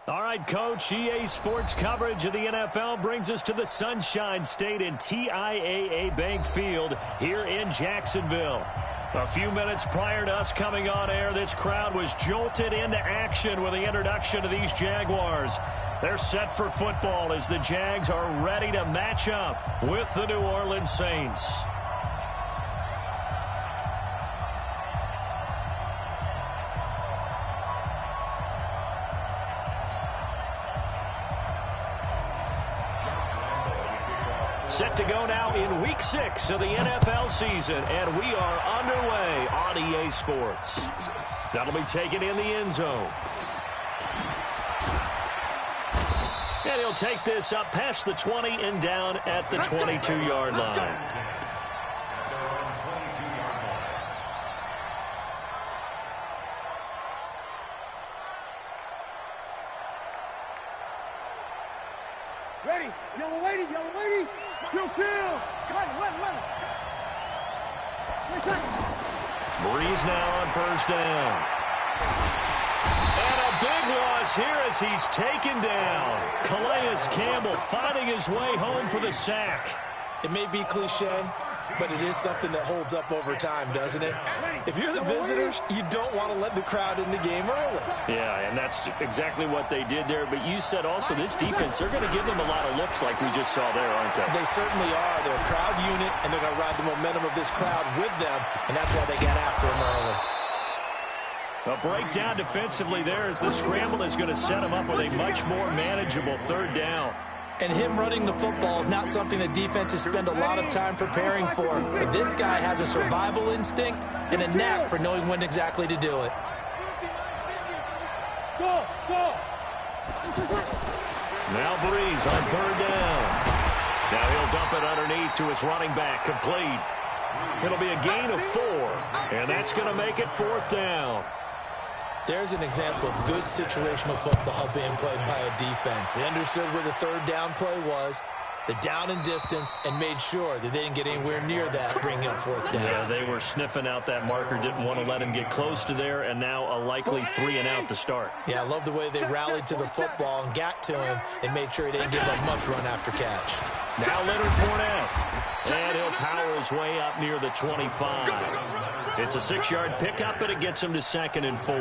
All right, Coach, EA Sports coverage of the NFL brings us to the Sunshine State in TIAA Bank Field here in Jacksonville. A few minutes prior to us coming on air, this crowd was jolted into action with the introduction of these Jaguars. They're set for football as the Jags are ready to match up with the New Orleans Saints. Set to go now in Week 6 of the NFL season, and we are underway on EA Sports. That'll be taken in the end zone. And he'll take this up past the 20 and down at the 22-yard line. Ready, yellow lady, kill. Breeze now on first down. And a big loss here as he's taken down. Calais Campbell finding his way home for the sack. It may be cliche, but it is something that holds up over time, doesn't it? If you're the visitors, you don't want to let the crowd in the game early. Yeah, and that's exactly what they did there. But you said also this defense, they're going to give them a lot of looks like we just saw there, aren't they? They certainly are. They're a proud unit, and they're going to ride the momentum of this crowd with them, and that's why they got after them early. A breakdown defensively there as the scramble is going to set them up with a much more manageable third down. And him running the football is not something that defenses spend a lot of time preparing for. But this guy has a survival instinct and a knack for knowing when exactly to do it. Now Breeze on third down. Now he'll dump it underneath to his running back, complete. It'll be a gain of 4, and that's going to make it fourth down. There's an example of good situational football being played by a defense. They understood where the third down play was, the down and distance, and made sure that they didn't get anywhere near that, bringing up fourth down. Yeah, they were sniffing out that marker, didn't want to let him get close to there, and now a likely 3 and out to start. Yeah, I love the way they rallied to the football and got to him and made sure he didn't give up much run after catch. Now Leonard Fournette, and he'll power his way up near the 25. It's a 6-yard pickup, and it gets him to 2nd and 4.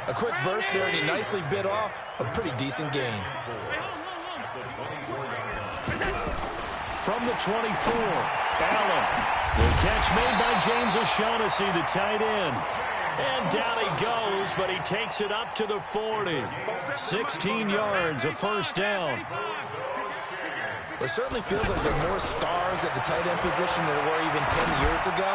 A quick burst there, and he nicely bit off a pretty decent gain. From the 24, Allen. The catch made by James O'Shaughnessy, the tight end. And down he goes, but he takes it up to the 40. 16 yards, a first down. It certainly feels like there are more stars at the tight end position than there were even 10 years ago.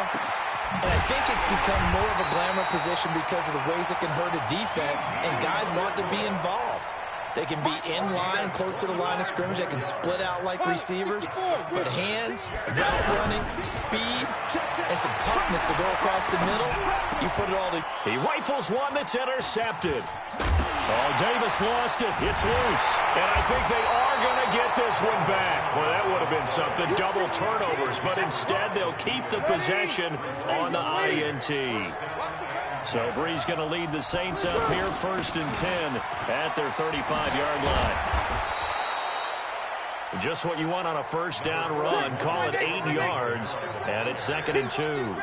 And I think it's become more of a glamour position because of the ways it can hurt a defense, and guys want to be involved. They can be in line, close to the line of scrimmage. They can split out like receivers. But hands, route running, speed, and some toughness to go across the middle, you put it all together. He rifles one that's intercepted. Oh, Davis lost it. It's loose. And I think they are going to get this one back. Well, that would have been something. Double turnovers. But instead, they'll keep the possession on the INT. So Breeze going to lead the Saints up here 1st and 10 at their 35-yard line. Just what you want on a first down run. Call it 8 yards, and it's 2nd and 2.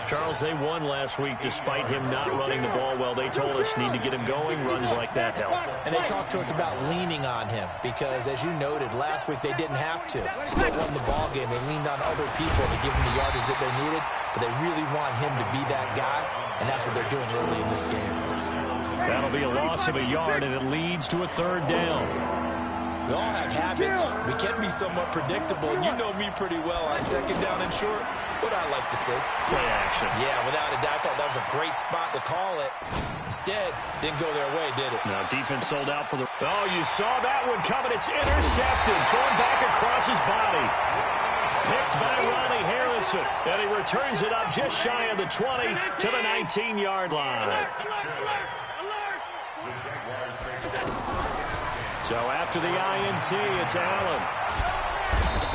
Charles, they won last week despite him not running the ball well. They told us need to get him going. Runs like that help. And they talked to us about leaning on him because, as you noted, last week they didn't have to. Still won the ball game. They leaned on other people to give them the yardage that they needed, but they really want him to be that guy, and that's what they're doing early in this game. That'll be a loss of a yard, and it leads to a 3rd down. We all have habits. We can be somewhat predictable, and you know me pretty well on 2nd down and short. What I like to see. Play action. Yeah, without a doubt. I thought that was a great spot to call it. Instead, didn't go their way, did it? Now, defense sold out for the... Oh, you saw that one coming. It's intercepted. Thrown back across his body. Picked by Ronnie Harrison. And he returns it up just shy of the 20 to the 19-yard line. So after the INT, it's Allen.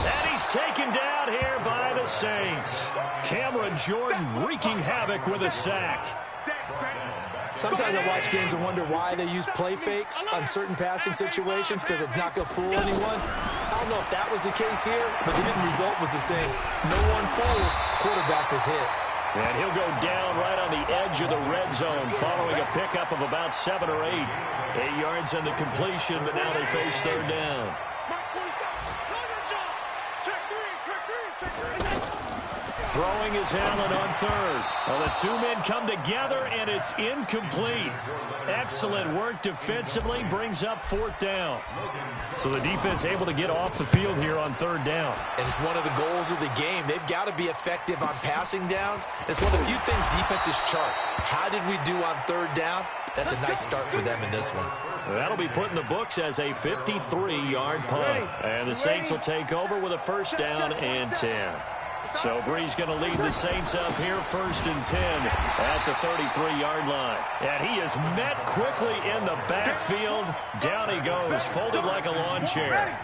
And he's taken down here by the Saints. Cameron Jordan wreaking havoc with a sack. Sometimes I watch games and wonder why they use play fakes on certain passing situations because it's not going to fool anyone. I don't know if that was the case here, but the end result was the same. No one fooled. Quarterback was hit. And he'll go down right on the edge of the red zone following a pickup of about 7 or 8. 8 yards on the completion, but now they face third down. Throwing is Allen on third. Well, the two men come together, and it's incomplete. Excellent work defensively, brings up fourth down. So the defense able to get off the field here on third down. And it's one of the goals of the game. They've got to be effective on passing downs. It's one of the few things defenses chart. How did we do on third down? That's a nice start for them in this one. That'll be put in the books as a 53-yard punt. And the Saints will take over with a first down and 10. So Bree's going to lead the Saints up here, 1st and 10 at the 33-yard line. And he is met quickly in the backfield. Down he goes, folded like a lawn chair.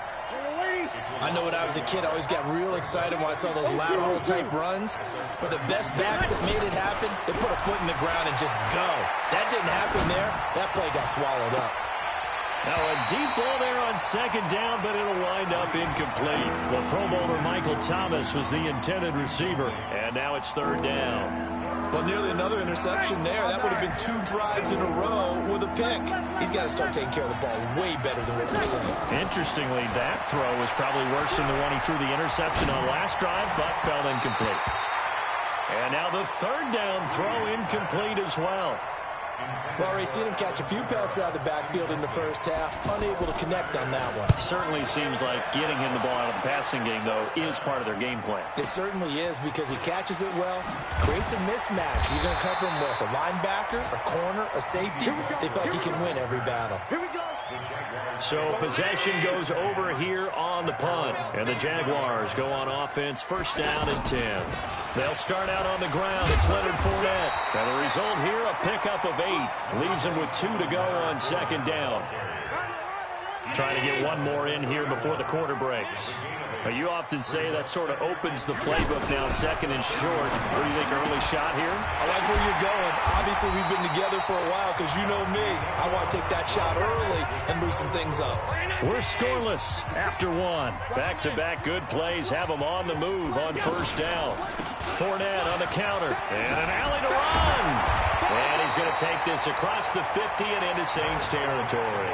I know when I was a kid, I always got real excited when I saw those lateral-type runs. But the best backs that made it happen, they put a foot in the ground and just go. That didn't happen there. That play got swallowed up. Now a deep ball there on second down, but it'll wind up incomplete. The Pro Bowler Michael Thomas was the intended receiver, and now it's third down. Well, nearly another interception there. That would have been 2 drives in a row with a pick. He's got to start taking care of the ball way better than what we're saying. Interestingly, that throw was probably worse than the one he threw the interception on last drive, but fell incomplete. And now the third down throw incomplete as well. Well, already seen him catch a few passes out of the backfield in the first half. Unable to connect on that one. Certainly seems like getting him the ball out of the passing game, though, is part of their game plan. It certainly is because he catches it well, creates a mismatch. You're going to cover him with a linebacker, a corner, a safety. They feel like he can win every battle. So possession goes over here on the punt. And the Jaguars go on offense, first down and 10. They'll start out on the ground. It's Leonard Fournette. And the result here, a pickup of 8. Leaves him with 2 to go on second down. Trying to get one more in here before the quarter breaks. You often say that sort of opens the playbook now, second and short. What do you think, early shot here? I like where you're going. Obviously, we've been together for a while because you know me. I want to take that shot early and loosen things up. We're scoreless after 1. Back-to-back good plays have them on the move on first down. Fournette on the counter. And an alley to run. And he's going to take this across the 50 and into Saints territory.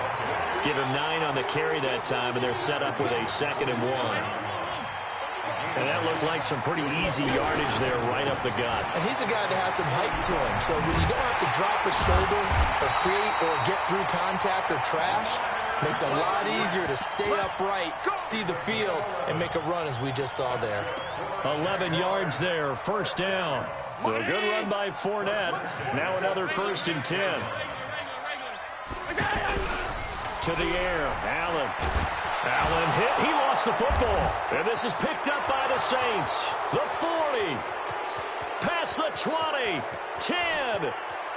Give him 9 on the carry that time, and they're set up with a 2nd and 1. And that looked like some pretty easy yardage there right up the gut. And he's a guy that has some height to him. So when you don't have to drop a shoulder or create or get through contact or trash, makes it a lot easier to stay upright, see the field, and make a run as we just saw there. 11 yards there, first down. So a good run by Fournette. Now another 1st and 10. To the air, Allen. Allen hit. He lost the football. And this is picked up by the Saints. The 40. Past the 20. 10.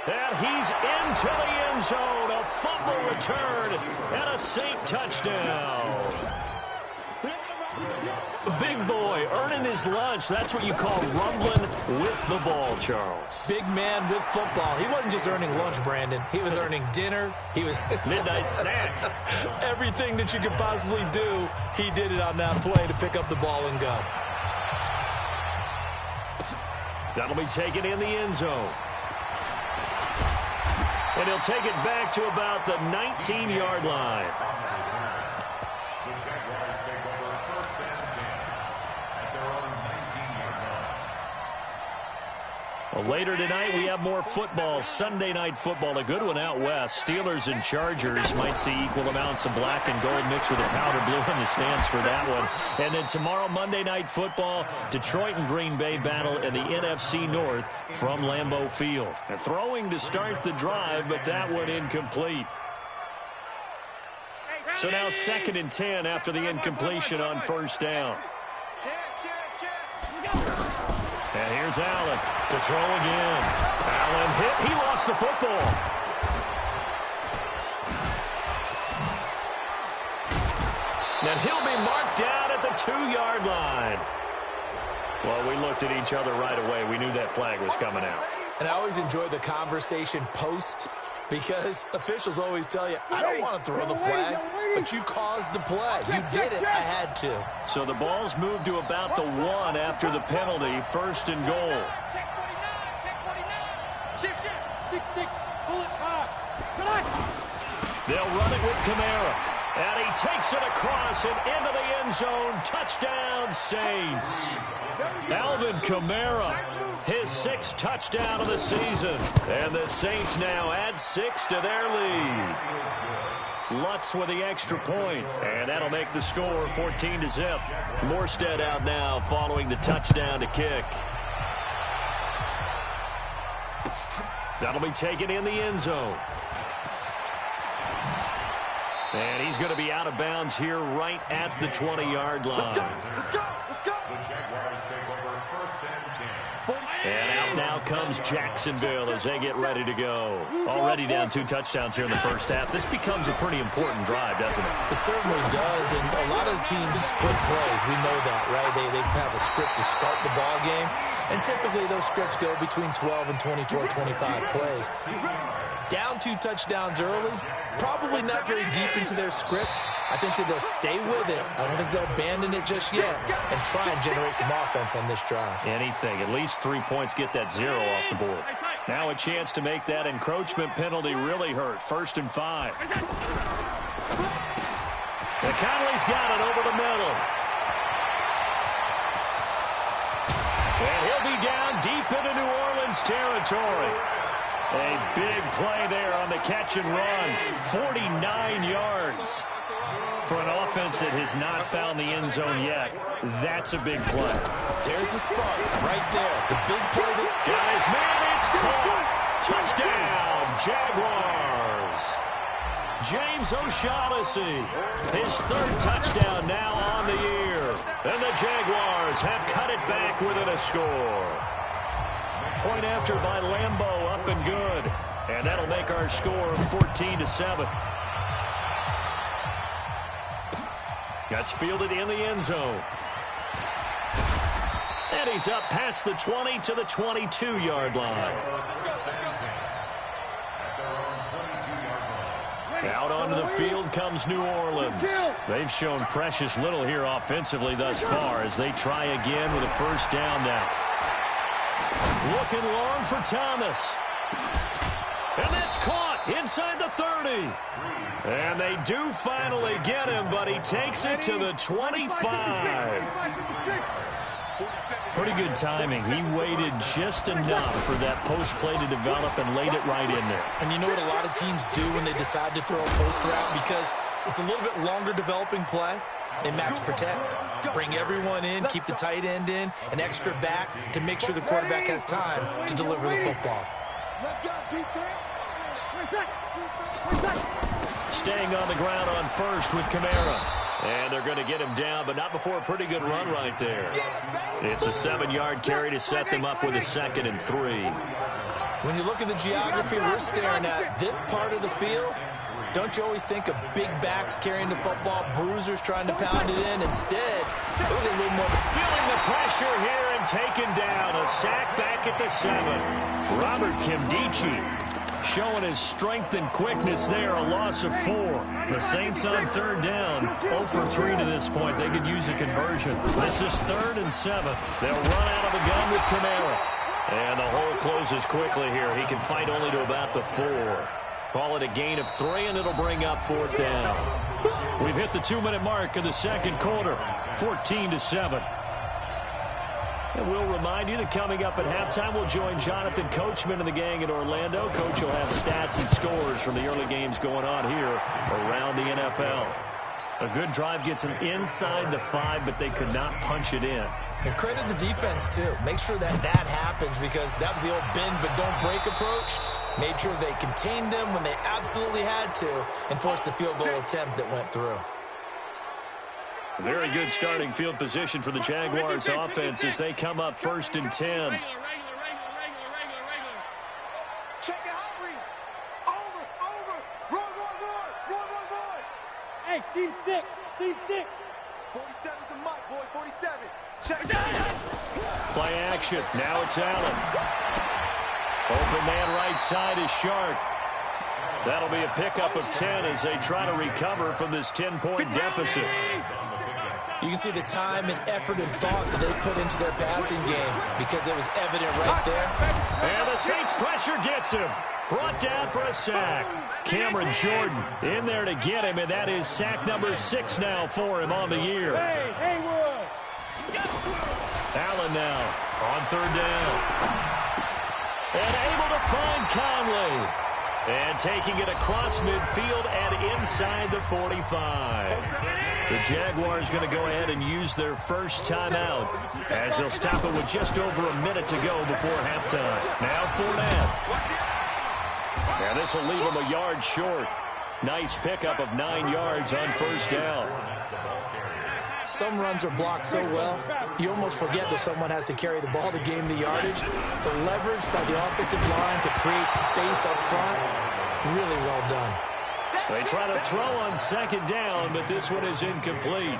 And he's into the end zone. A fumble return and a Saint touchdown. Big boy earning his lunch. That's what you call rumbling with the ball, Charles. Big man with football. He wasn't just earning lunch, Brandon. He was earning dinner. He was midnight snack. Everything that you could possibly do, he did it on that play to pick up the ball and go. That'll be taken in the end zone. And he'll take it back to about the 19-yard line. Well, later tonight, we have more football, Sunday night football, a good one out west. Steelers and Chargers might see equal amounts of black and gold mixed with a powder blue in the stands for that one. And then tomorrow, Monday night football, Detroit and Green Bay battle in the NFC North from Lambeau Field. And throwing to start the drive, but that one incomplete. So now 2nd and 10 after the incompletion on first down. And here's Allen to throw again. Allen hit. He lost the football. And he'll be marked down at the 2-yard line. Well, we looked at each other right away. We knew that flag was coming out. And I always enjoy the conversation post because officials always tell you, I don't want to throw the flag, but you caused the play. You did it. I had to. So the ball's moved to about the 1 after the penalty. 1st and goal. Check 49. Check 49. Shift. 6-6. Bullet 5. They'll run it with Kamara. And he takes it across and into the end zone. Touchdown, Saints. Alvin Kamara, his 6th touchdown of the season. And the Saints now add 6 to their lead. Lutz with the extra point, and that'll make the score 14-0. Morstead out now following the touchdown to kick. That'll be taken in the end zone. And he's going to be out of bounds here right at the 20-yard line. Let's go. And out now comes Jacksonville as they get ready to go. Already down 2 touchdowns here in the first half. This becomes a pretty important drive, doesn't it? It certainly does, and a lot of the teams script plays. We know that, right? They have a script to start the ball game, and typically those scripts go between 12 and 24, 25 plays. Down 2 touchdowns early, probably not very deep into their script. I think that they'll stay with it. I don't think they'll abandon it just yet and try and generate some offense on this drive. Anything. At least 3 points, get that 0 off the board. Now a chance to make that encroachment penalty really hurt. 1st and 5. McConnelly's got it over the middle. And he'll be down deep into New Orleans territory. A big play there on the catch and run. 49 yards for an offense that has not found the end zone yet. That's a big play. There's the spark right there. The big play. Got his man. It's caught. Touchdown, Jaguars. James O'Shaughnessy, his 3rd touchdown now on the year. And the Jaguars have cut it back within a score. Point after by Lambeau, up and good. And that'll make our score 14-7. That's fielded in the end zone. And he's up past the 20 to the 22-yard line. Out onto the field comes New Orleans. They've shown precious little here offensively thus far as they try again with a 1st down now. Looking long for Thomas. And that's caught inside the 30. And they do finally get him, but he takes it to the 25. Pretty good timing. He waited just enough for that post play to develop and laid it right in there. And you know what a lot of teams do when they decide to throw a post route? Because it's a little bit longer developing play. They max protect. Bring everyone in, keep the tight end in, an extra back to make sure the quarterback has time to deliver the football. Let's go, defense. Staying on the ground on 1st with Kamara. And they're going to get him down, but not before a pretty good run right there. It's a 7-yard carry to set them up with a 2nd and 3. When you look at the geography we're staring at, this part of the field, don't you always think of big backs carrying the football, bruisers trying to pound it in? Instead, look at a little more. Feeling the pressure here and taken down. A sack back at the 7. Robert Kimdichie showing his strength and quickness there. A loss of 4. The Saints on 3rd down. 0 for 3 to this point. They could use a conversion. This is 3rd and 7. They'll run out of the gun with Kamara. And the hole closes quickly here. He can fight only to about the 4. Call it a gain of 3, and it'll bring up 4th down. We've hit the 2-minute mark of the 2nd quarter. 14-7. And we'll remind you that coming up at halftime, we'll join Jonathan Coachman and the gang in Orlando. Coach will have stats and scores from the early games going on here around the NFL. A good drive gets them inside the 5, but they could not punch it in. And credit the defense, too. Make sure that happens because that was the old bend but don't break approach. Made sure they contained them when they absolutely had to and forced the field goal attempt that went through. Very good starting field position for the Jaguars offense as they come up 1st and 10. Check the hot read. Over. Roar. Hey, seam 6. 47's the mic, boy. 47. Check it out. Play action. Now it's Allen. Open man right side is Shark. That'll be a pickup of 10 as they try to recover from this 10-point deficit. You can see the time and effort and thought that they put into their passing game because it was evident right there. And the Saints pressure gets him. Brought down for a sack. Cameron Jordan in there to get him, and that is sack number 6 now for him on the year. Allen now on 3rd down. And able to find Conley. And taking it across midfield and inside the 45. The Jaguars going to go ahead and use their first timeout as they'll stop it with just over a minute to go before halftime. Now Fournette. And this will leave him a yard short. Nice pickup of 9 yards on 1st down. Some runs are blocked so well, you almost forget that someone has to carry the ball to gain the yardage. The leverage by the offensive line to create space up front, really well done. They try to throw on 2nd down, but this one is incomplete.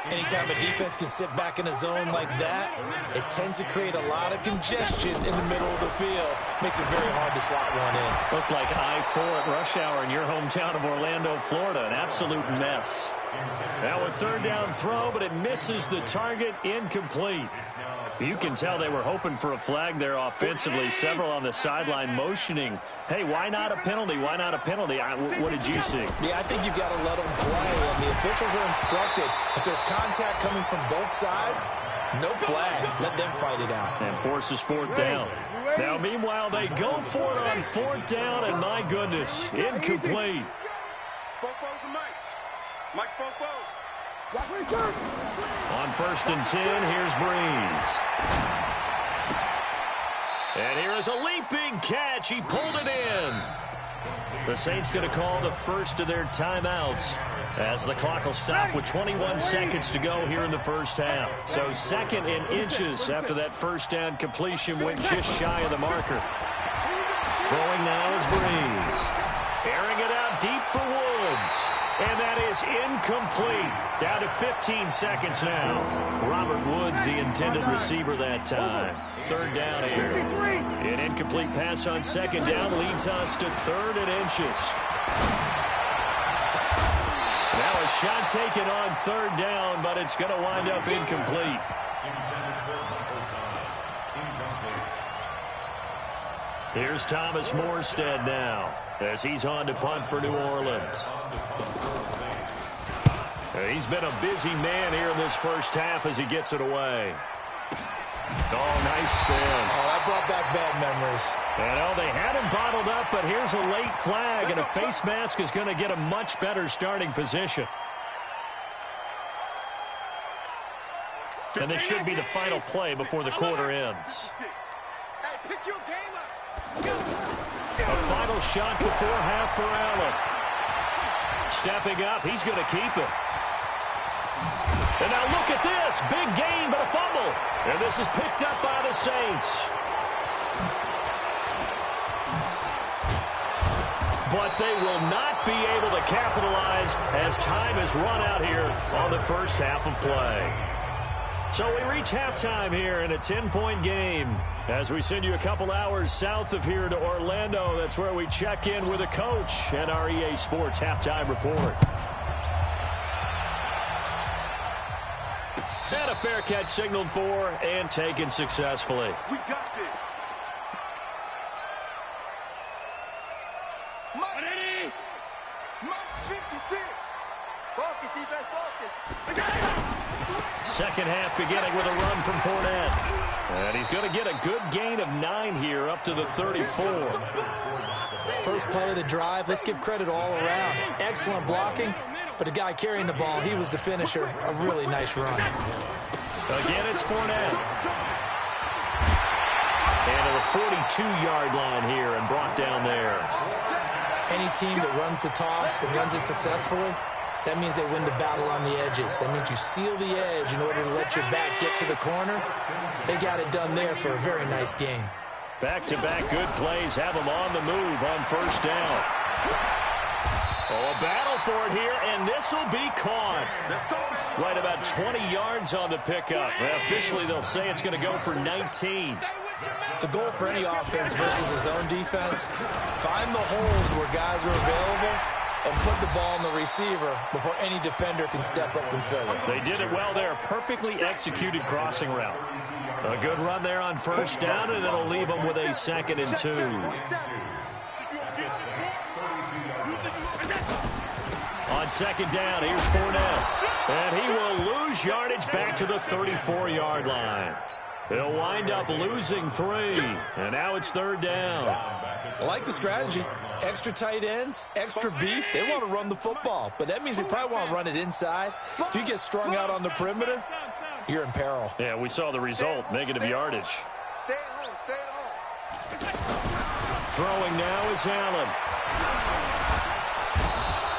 Anytime a defense can sit back in a zone like that, it tends to create a lot of congestion in the middle of the field. Makes it very hard to slot one in. Looked like I-4 at rush hour in your hometown of Orlando, Florida. An absolute mess. Now a 3rd down throw, but it misses the target, incomplete. You can tell they were hoping for a flag there offensively. Several on the sideline motioning. Hey, why not a penalty? Why not a penalty? What did you see? Yeah, I think you've got to let them play, and the officials are instructed. If there's contact coming from both sides, no flag. Let them fight it out. And forces 4th down. Now, meanwhile, they go for it on 4th down, and my goodness, incomplete. On 1st and 10, here's Breeze. And here is a leaping catch. He pulled it in. The Saints going to call the first of their timeouts as the clock will stop with 21 seconds to go here in the 1st half. So 2nd and inches after that 1st down completion went just shy of the marker. Throwing now is Breeze. Airing it out deep for Woods. And that is incomplete. Down to 15 seconds now. Robert Woods, the intended receiver that time. 3rd down here. An incomplete pass on 2nd down leads us to 3rd and inches. Now a shot taken on 3rd down, but it's going to wind up incomplete. Here's Thomas Morstead now as he's on to punt for New Orleans. He's been a busy man here in this 1st half as he gets it away. Oh, nice spin. Oh, that brought back bad memories. And oh, they had him bottled up, but here's a late flag, and a face mask is going to get a much better starting position. And this should be the final play before the quarter ends. A final shot before half for Allen. Stepping up, he's going to keep it. And now look at this. Big gain, but a fumble. And this is picked up by the Saints. But they will not be able to capitalize as time has run out here on the 1st half of play. So we reach halftime here in a 10-point game. As we send you a couple hours south of here to Orlando, that's where we check in with a coach and our EA Sports halftime report. And a fair catch signaled for and taken successfully. We got this. Ready? Mark 56. Focus, defense, focus. 2nd half beginning with a run from Fournette. And he's going to get a good gain of 9 here up to the 34. First play of the drive, let's give credit all around. Excellent blocking, but the guy carrying the ball, he was the finisher. A really nice run. Again, it's Fournette. And to the 42-yard line here and brought down there. Any team that runs the toss and runs it successfully, that means they win the battle on the edges. That means you seal the edge in order to let your back get to the corner. They got it done there for a very nice game. Back-to-back good plays have them on the move on 1st down. Oh, a battle for it here, and this will be caught. Right about 20 yards on the pickup. Well, officially, they'll say it's going to go for 19. The goal for any offense versus his own defense, find the holes where guys are available and put the ball on the receiver before any defender can step up and fill it. They did it well there. Perfectly executed crossing route. A good run there on first down, and it'll leave them with a 2nd and 2. On 2nd down, here's Fournette. And he will lose yardage back to the 34-yard line. He'll wind up losing 3. And now it's 3rd down. I like the strategy. Extra tight ends, extra beef. They want to run the football, but that means they probably want to run it inside. If you get strung out on the perimeter, you're in peril. Yeah, we saw the result, negative yardage. Stay at home, stay at home. Throwing now is Allen.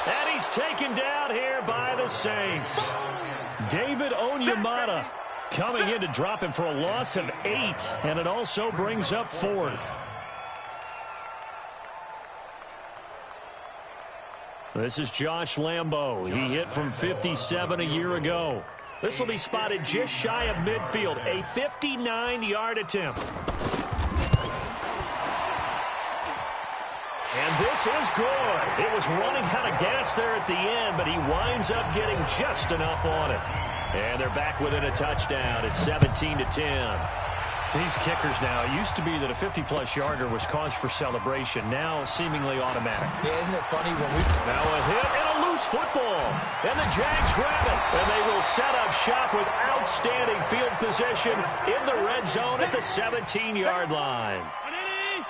And he's taken down here by the Saints. David Onyemata coming in to drop him for a loss of 8, and it also brings up 4th. This is Josh Lambo. He hit from 57 a year ago. This will be spotted just shy of midfield. A 59-yard attempt. And this is good. It was running out of gas there at the end, but he winds up getting just enough on it. And they're back within a touchdown. It's 17-10. These kickers now, it used to be that a 50-plus yarder was cause for celebration. Now seemingly automatic. Yeah, isn't it funny when we... Now a hit and a loose football. And the Jags grab it. And they will set up shop with outstanding field position in the red zone at the 17-yard line.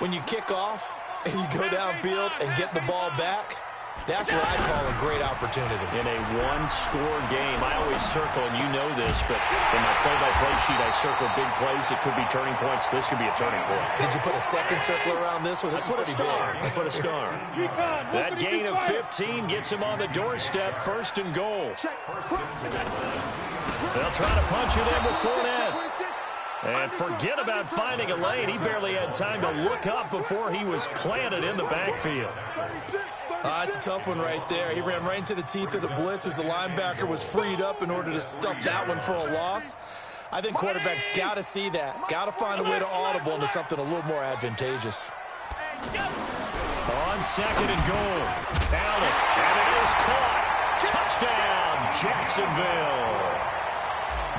When you kick off and you go downfield and get the ball back, that's what I call a great opportunity. In a one-score game, I always circle, and you know this, but in my play-by-play sheet, I circle big plays that could be turning points. This could be a turning point. Did you put a second circle around this one? This is pretty big. I put a star. That gain of 15 gets him on the doorstep, 1st and goal. They'll try to punch it in with Fournette. And forget about finding a lane. He barely had time to look up before he was planted in the backfield. It's a tough one right there. He ran right into the teeth of the blitz as the linebacker was freed up in order to stuff that one for a loss. I think quarterbacks got to see that. Got to find a way to audible into something a little more advantageous. On 2nd and goal. Allen. And it is caught. Touchdown, Jacksonville.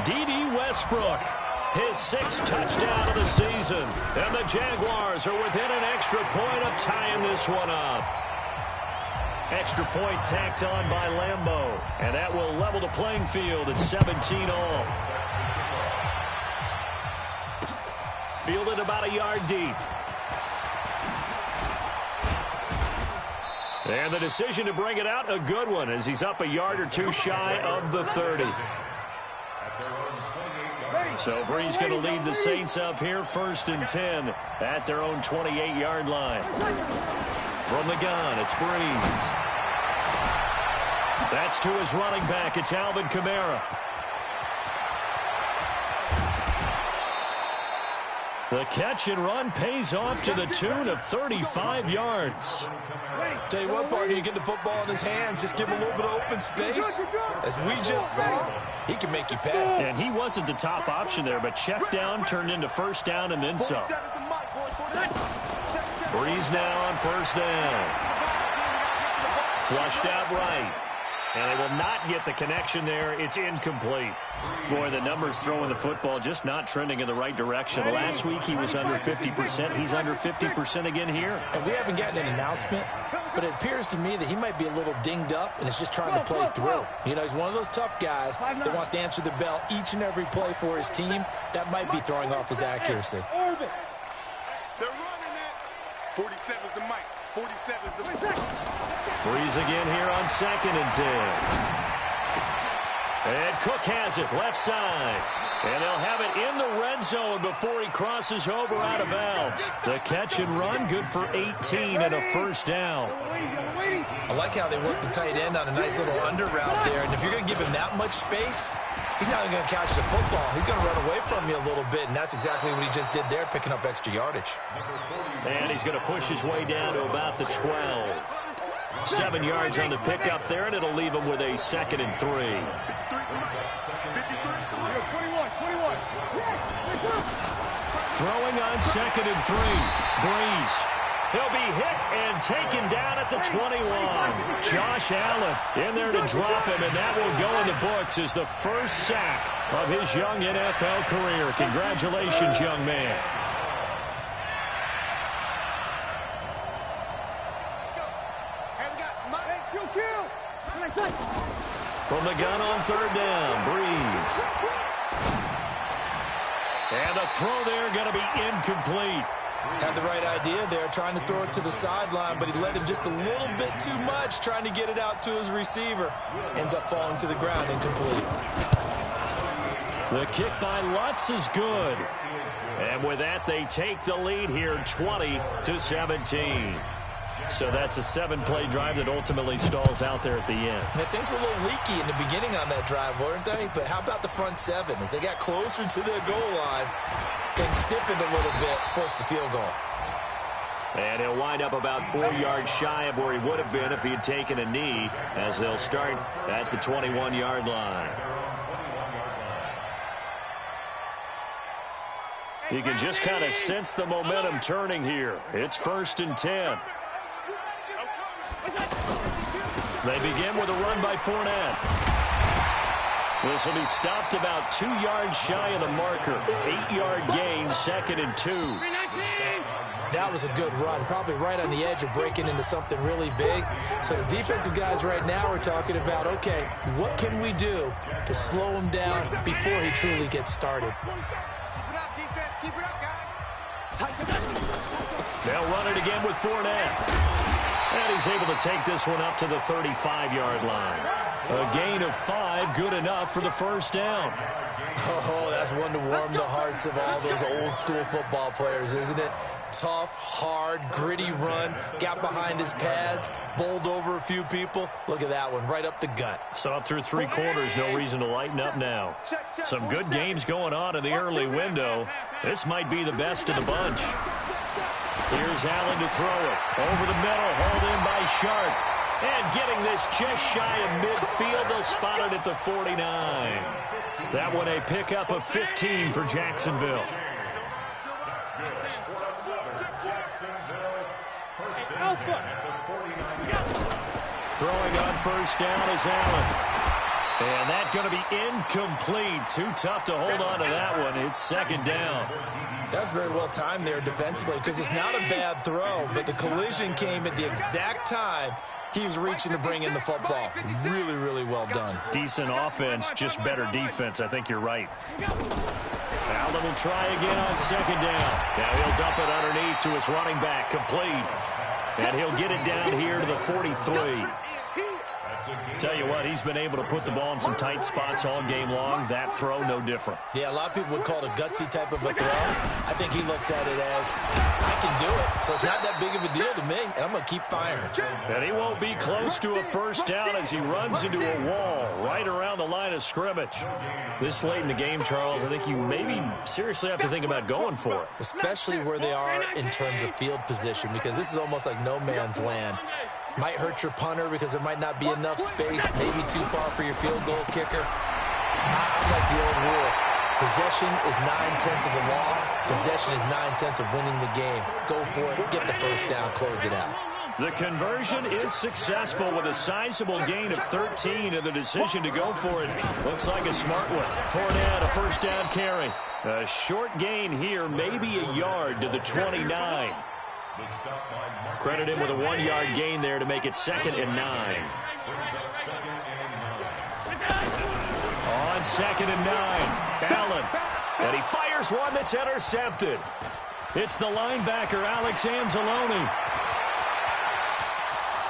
D.D. Westbrook. His 6th touchdown of the season. And the Jaguars are within an extra point of tying this one up. Extra point tacked on by Lambo. And that will level the playing field at 17 all. Fielded about a yard deep. And the decision to bring it out, a good one, as he's up a yard or 2 shy of the 30. So Brees going to lead the Saints up here, 1st and 10 at their own 28-yard line. From the gun, it's Brees. That's to his running back. It's Alvin Kamara. The catch and run pays off to the tune of 35 yards. Tell you what, partner, you get the football in his hands, just give him a little bit of open space. As we just saw, he can make you pay. And he wasn't the top option there, but check down turned into 1st down and then some. Brees now on 1st down. Flushed out right. And they will not get the connection there. It's incomplete. Boy, the numbers throwing the football just not trending in the right direction. Last week he was under 50%. He's under 50% again here. And we haven't gotten an announcement, but it appears to me that he might be a little dinged up and is just trying to play through. You know, he's one of those tough guys that wants to answer the bell each and every play for his team. That might be throwing off his accuracy. They're running it. 47's the mic. 47's the mic. Brees again here on 2nd and 10. And Cook has it left side. And they'll have it in the red zone before he crosses over out of bounds. The catch and run good for 18 and a 1st down. I like how they work the tight end on a nice little under route there. And if you're going to give him that much space, he's not going to catch the football. He's going to run away from you a little bit, and that's exactly what he just did there, picking up extra yardage. And he's going to push his way down to about the 12. 7 yards on the pickup there, and it'll leave him with a 2nd and 3. Throwing on 2nd and 3. Breeze. He'll be hit and taken down at the 21. Josh Allen in there to drop him, and that will go in the books as the first sack of his young NFL career. Congratulations, young man. From the gun on 3rd down, Breeze. And the throw there going to be incomplete. Had the right idea there, trying to throw it to the sideline, but he let him just a little bit too much, trying to get it out to his receiver. Ends up falling to the ground, incomplete. The kick by Lutz is good. And with that, they take the lead here, 20-17. So that's a 7-play drive that ultimately stalls out there at the end. Now, things were a little leaky in the beginning on that drive, weren't they? But how about the front 7? As they got closer to the goal line, things stiffened a little bit, forced the field goal. And he'll wind up about 4 yards shy of where he would have been if he had taken a knee, as they'll start at the 21-yard line. You can just kind of sense the momentum turning here. It's 1st and 10. They begin with a run by Fournette. This will be stopped about 2 yards shy of the marker. 8-yard gain, 2nd and 2. That was a good run, probably right on the edge of breaking into something really big. So the defensive guys right now are talking about, okay, what can we do to slow him down before he truly gets started? They'll run it again with Fournette. And he's able to take this one up to the 35-yard line. A gain of 5, good enough for the first down. Oh, that's one to warm the hearts of all those old-school football players, isn't it? Tough, hard, gritty run, got behind his pads, bowled over a few people. Look at that one, right up the gut. So up through 3 quarters, no reason to lighten up now. Some good games going on in the early window. This might be the best of the bunch. Here's Allen to throw it. Over the middle, hauled in by Sharp. And getting this just shy of midfield, they'll spot it at the 49. That one a pickup of 15 for Jacksonville. Throwing on first down is Allen. And that's going to be incomplete. Too tough to hold on to that one. It's 2nd down. That's very well timed there defensively, because it's not a bad throw, but the collision came at the exact time he was reaching to bring in the football. Really, really well done. Decent offense, just better defense. I think you're right. Allen will try again on 2nd down. Now he'll dump it underneath to his running back, complete. And he'll get it down here to the 43. Tell you what, he's been able to put the ball in some tight spots all game long. That throw, no different. Yeah, a lot of people would call it a gutsy type of a throw. I think he looks at it as, I can do it, so it's not that big of a deal to me, and I'm going to keep firing. And he won't be close to a first down as he runs into a wall right around the line of scrimmage. This late in the game, Charles, I think you maybe seriously have to think about going for it. Especially where they are in terms of field position, because this is almost like no man's land. Might hurt your punter because there might not be enough space, maybe too far for your field goal kicker. I like the old rule. Possession is 9/10 of the law. Possession is 9/10 of winning the game. Go for it, get the first down, close it out. The conversion is successful with a sizable gain of 13, and the decision to go for it looks like a smart one. Fournette, a first down carry. A short gain here, maybe a yard to the 29. Credit him with a 1-yard gain there to make it 2nd and 9. On 2nd and 9, Allen. And he fires one that's intercepted. It's the linebacker, Alex Anzalone.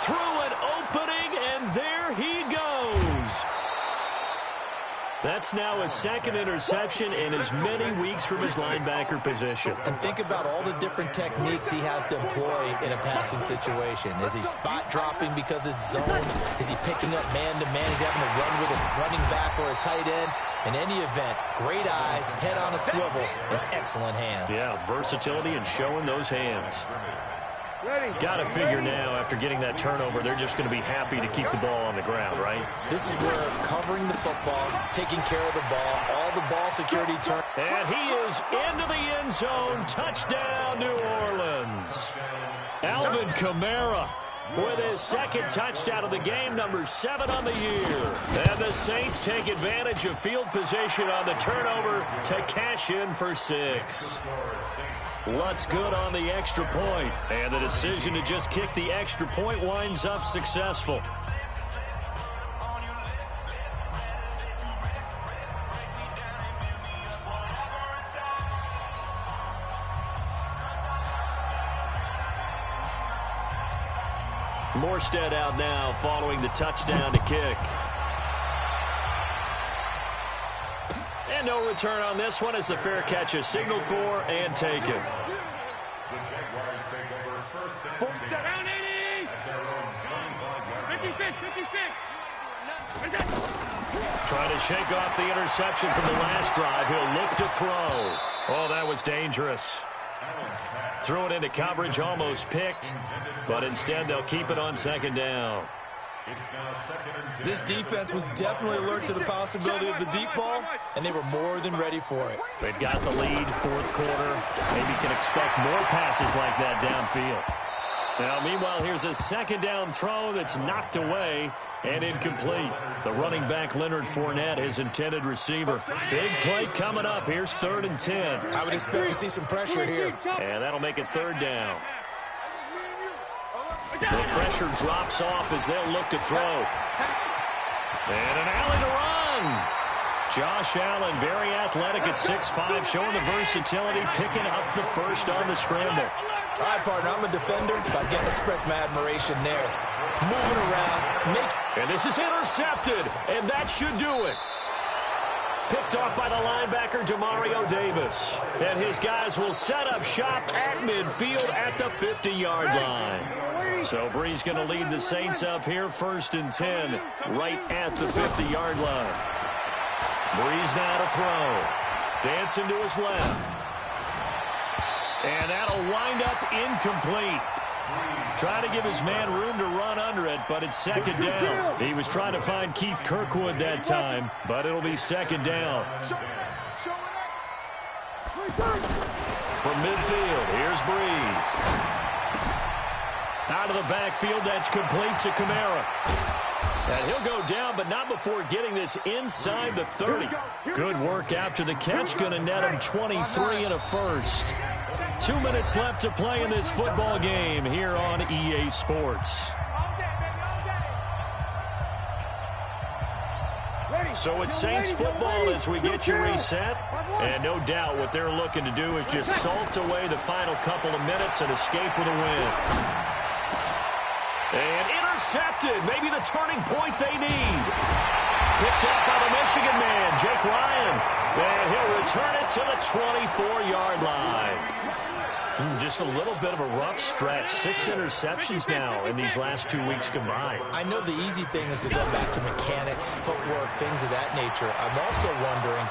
Through an opening, and there he goes. That's now his 2nd interception in as many weeks from his linebacker position. And think about all the different techniques he has to employ in a passing situation. Is he spot dropping because it's zone? Is he picking up man-to-man? Is he having to run with a running back or a tight end? In any event, great eyes, head on a swivel, and excellent hands. Yeah, versatility and showing those hands. Got to figure now, after getting that turnover, they're just going to be happy to keep the ball on the ground, right? This is where covering the football, taking care of the ball, all the ball security turn. And he is into the end zone. Touchdown, New Orleans. Alvin Kamara with his second touchdown of the game, number 7 on the year. And the Saints take advantage of field position on the turnover to cash in for 6. What's good on the extra point? And the decision to just kick the extra point winds up successful. Morstead out now following the touchdown to kick. And no return on this one as the fair catch is signaled for and taken. The Jaguars take over first and 10. Down 80. 56, 56. Trying to shake off the interception from the last drive. He'll look to throw. Oh, that was dangerous. Threw it into coverage, almost picked, but instead they'll keep it on second down. This defense was definitely alert to the possibility of the deep ball, and they were more than ready for it. They've got the lead, fourth quarter. Maybe can expect more passes like that downfield. Now, meanwhile, here's a second down throw that's knocked away and incomplete. The running back, Leonard Fournette, his intended receiver. Big play coming up. Here's 3rd and 10. I would expect to see some pressure here. And that'll make it 3rd down. The pressure drops off as they'll look to throw. And an alley to run. Josh Allen, very athletic at 6'5", showing the versatility, picking up the first on the scramble. All right, partner, I'm a defender, but I can't express my admiration there. Moving around, and this is intercepted, and that should do it. Picked off by the linebacker, Demario Davis. And his guys will set up shop at midfield at the 50-yard line. So Bree's going to lead the Saints up here, 1st and 10, right at the 50-yard line. Brees now to throw. Dancing to his left. And that'll wind up incomplete. Trying to give his man room to run under it, but it's 2nd down. He was trying to find Keith Kirkwood that time, but it'll be 2nd down. From midfield, here's Brees. Out of the backfield, that's complete to Kamara. And he'll go down, but not before getting this inside the 30. Good work after the catch, going to net him 23 and a first. 2 minutes left to play in this football game here on EA Sports. So it's Saints football as we get you reset. And no doubt what they're looking to do is just salt away the final couple of minutes and escape with a win. And intercepted. Maybe the turning point they need. Picked up by the Michigan man, Jake Ryan. And he'll return it to the 24-yard line. Just a little bit of a rough stretch. 6 interceptions now in these last 2 weeks combined. I know the easy thing is to go back to mechanics, footwork, things of that nature. I'm also wondering,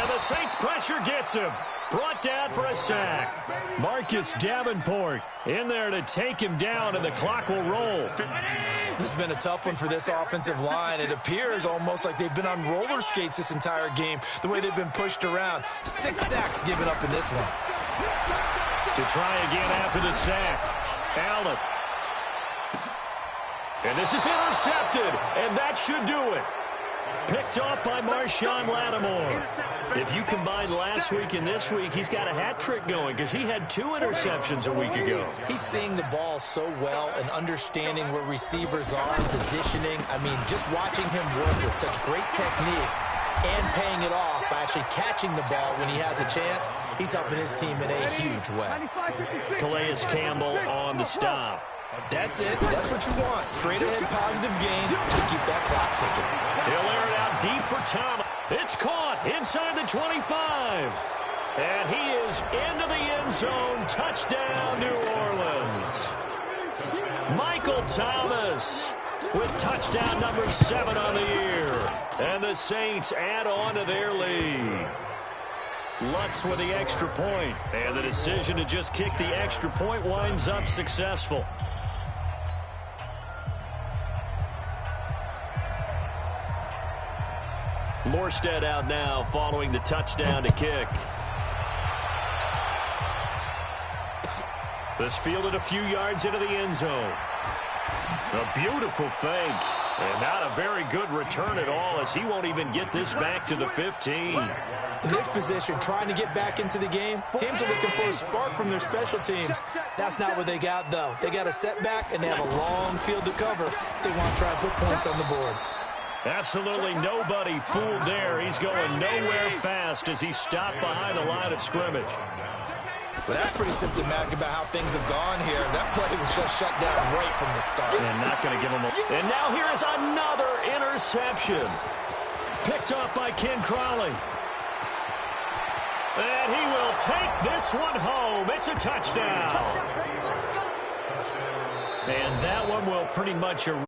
And the Saints pressure gets him. Brought down for a sack. Marcus Davenport in there to take him down, and the clock will roll. This has been a tough one for this offensive line. It appears almost like they've been on roller skates this entire game, the way they've been pushed around. 6 sacks given up in this one. To try again after the sack. Allen. And this is intercepted, and that should do it. Picked off by Marshawn Lattimore. If you combine last week and this week, he's got a hat trick going because he had 2 interceptions a week ago. He's seeing the ball so well and understanding where receivers are, positioning. I mean, just watching him work with such great technique and paying it off by actually catching the ball when he has a chance, he's helping his team in a huge way. Calais Campbell on the stop. That's it. That's what you want. Straight ahead positive gain. Just keep that clock ticking. He'll air it out deep for Thomas. It's caught inside the 25. And he is into the end zone. Touchdown, New Orleans. Michael Thomas with touchdown number 7 on the year. And the Saints add on to their lead. Lutz with the extra point. And the decision to just kick the extra point winds up successful. Morstead out now following the touchdown to kick. This fielded a few yards into the end zone. A beautiful fake. And not a very good return at all, as he won't even get this back to the 15. In this position, trying to get back into the game, teams are looking for a spark from their special teams. That's not what they got, though. They got a setback, and they have a long field to cover if they want to try and put points on the board. Absolutely nobody fooled there. He's going nowhere fast as he stopped behind the line of scrimmage. Well, that's pretty symptomatic about how things have gone here. That play was just shut down right from the start. And not going to give him a... And now here is another interception. Picked up by Ken Crowley. And he will take this one home. It's a touchdown. And that one will pretty much erase